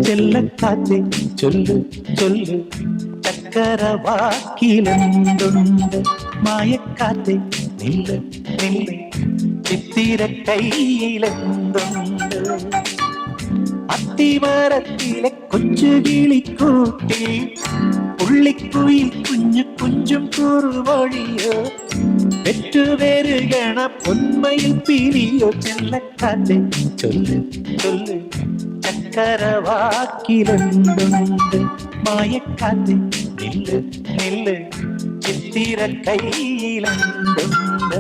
ചെല്ലക്കാറ്റേ ചൊല്ലു ചൊല്ലു ചക്കരവാക്കിലെന്തുണ്ട് മായക്കാറ്റേ നില്ല് നില്ല് ചിത്തിര കയ്യിലെന്തുണ്ട് അത്തിമരത്തിലെ കൊച്ചു കിളിക്കൂട്ടി പുള്ളിക്കുയിൽ കുഞ്ഞു കുഞ്ചും കുറുവഴിയോ പെറ്റുപേരുകണ പൊന്മയിൽ പിരിയോ ചെല്ലക്കാറ്റേ ചൊല്ല് ചൊല്ല് ചക്കരവാക്കിലെന്തുണ്ട് മായക്കാറ്റേ നില്ല് നില്ല് ചിത്തിര കയ്യിലെന്തുണ്ട്